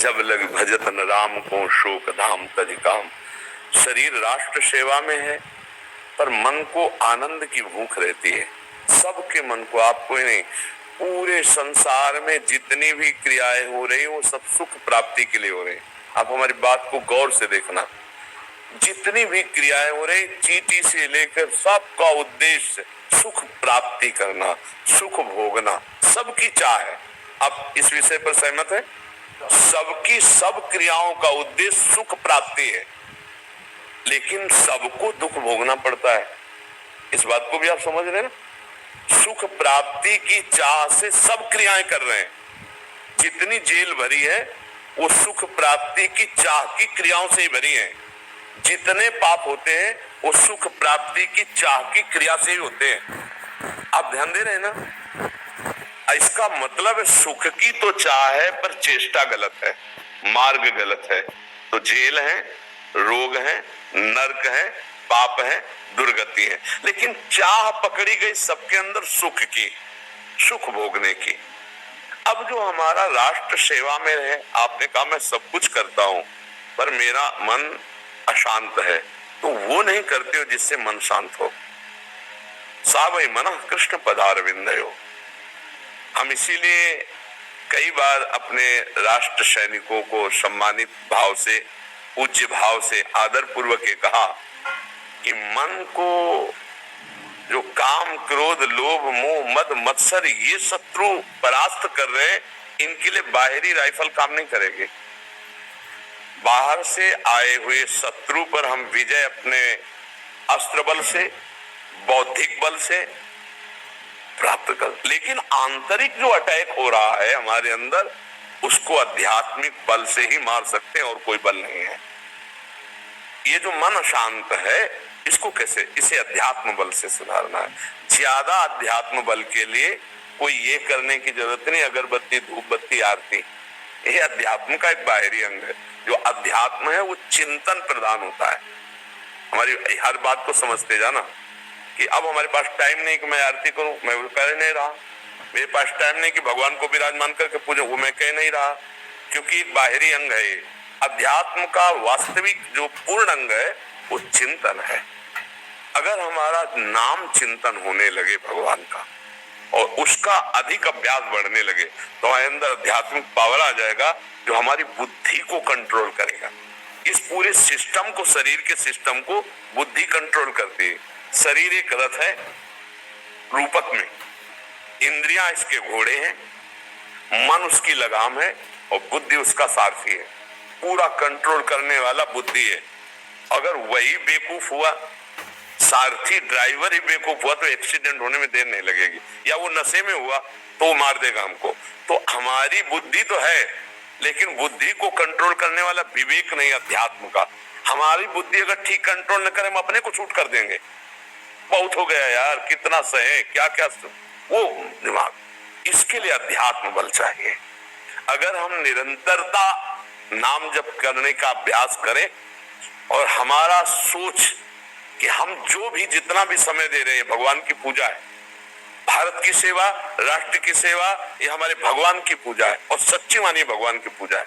जब लग भजतन राम को शोक धाम तज काम। शरीर राष्ट्र सेवा में है, पर मन को आनंद की भूख रहती है। सबके मन को, आपको ही नहीं, पूरे संसार में जितनी भी क्रियाएं हो रही वो सब सुख प्राप्ति के लिए हो रही। आप हमारी बात को गौर से देखना, जितनी भी क्रियाएं हो रही चींटी से लेकर सबका उद्देश्य सुख प्राप्ति करना, सुख भोगना, सबकी चाह है। आप इस विषय पर सहमत है? सबकी सब क्रियाओं का उद्देश्य सुख प्राप्ति है, लेकिन सबको दुख भोगना पड़ता है। इस बात को भी आप समझ रहे हैं ना? सुख प्राप्ति की चाह से सब क्रियाएं कर रहे हैं। जितनी जेल भरी है वो सुख प्राप्ति की चाह की क्रियाओं से ही भरी है। जितने पाप होते हैं वो सुख प्राप्ति की चाह की क्रिया से ही होते हैं। आप ध्यान दे रहे हैं ना? इसका मतलब है सुख की तो चाह है, पर चेष्टा गलत है, मार्ग गलत है। तो जेल है, रोग है, नरक है, पाप है, दुर्गति है। लेकिन चाह पकड़ी गई सबके अंदर सुख की, सुख भोगने की। अब जो हमारा राष्ट्र सेवा में है, आपने कहा मैं सब कुछ करता हूं पर मेरा मन अशांत है, तो वो नहीं करते हो जिससे मन शांत हो। सा वही मन कृष्ण पदारविंदयो। हम इसीलिए कई बार अपने राष्ट्र सैनिकों को सम्मानित भाव से, पूज्य भाव से, आदर पूर्वक ये कहा कि मन को जो काम, क्रोध, लोभ, मोह, मद, मत्सर ये शत्रु परास्त कर रहे हैं, इनके लिए बाहरी राइफल काम नहीं करेगी। बाहर से आए हुए शत्रु पर हम विजय अपने अस्त्र बल से, बौद्धिक बल से प्राप्त कर, लेकिन आंतरिक जो अटैक हो रहा है हमारे अंदर, उसको आध्यात्मिक बल से ही मार सकते हैं और कोई बल नहीं है। ये जो मन अशांत है, इसको कैसे, इसे अध्यात्म बल से सुधारना है। ज्यादा अध्यात्म बल के लिए कोई ये करने की जरूरत नहीं, अगरबत्ती, धूप बत्ती, आरती। ये अध्यात्म का एक बाहरी अंग है। जो अध्यात्म है वो चिंतन प्रदान होता है। हमारी हर बात को समझते जाना कि अब हमारे पास टाइम नहीं कि मैं आरती करूं, मैं वो कह नहीं रहा। मेरे पास टाइम नहीं कि भगवान को विराजमान करके पूजो, वो मैं कह नहीं रहा, क्योंकि एक बाहरी अंग है ये। अध्यात्म का वास्तविक जो पूर्ण अंग है वो चिंतन है। अगर हमारा नाम चिंतन होने लगे भगवान का और उसका अधिक अभ्यास बढ़ने लगे, तो हमारे अंदर आध्यात्मिक पावर आ जाएगा जो हमारी बुद्धि को कंट्रोल करेगा। इस पूरे सिस्टम को, शरीर के सिस्टम को बुद्धि कंट्रोल करती है। शरीर एक रथ है रूपक में, इंद्रियां इसके घोड़े हैं, मन उसकी लगाम है और बुद्धि उसका सारथी है। पूरा कंट्रोल करने वाला बुद्धि है। अगर वही बेवकूफ हुआ, सारथी ड्राइवर ही बेवकूफ हुआ, तो एक्सीडेंट होने में देर नहीं लगेगी। या वो नशे में हुआ तो वो मार देगा हमको। तो हमारी बुद्धि तो है, लेकिन बुद्धि को कंट्रोल करने वाला विवेक नहीं, अध्यात्म का। हमारी बुद्धि अगर ठीक कंट्रोल न करे, हम अपने को शूट कर देंगे। बहुत हो गया यार, कितना सहे, क्या क्या वो दिमाग। इसके लिए अध्यात्म बल चाहिए। अगर हम निरंतरता नाम जप करने का अभ्यास करें और हमारा सोच कि हम जो भी जितना भी समय दे रहे हैं भगवान की पूजा है, भारत की सेवा, राष्ट्र की सेवा, ये हमारे भगवान की पूजा है और सच्ची मानिए भगवान की पूजा है।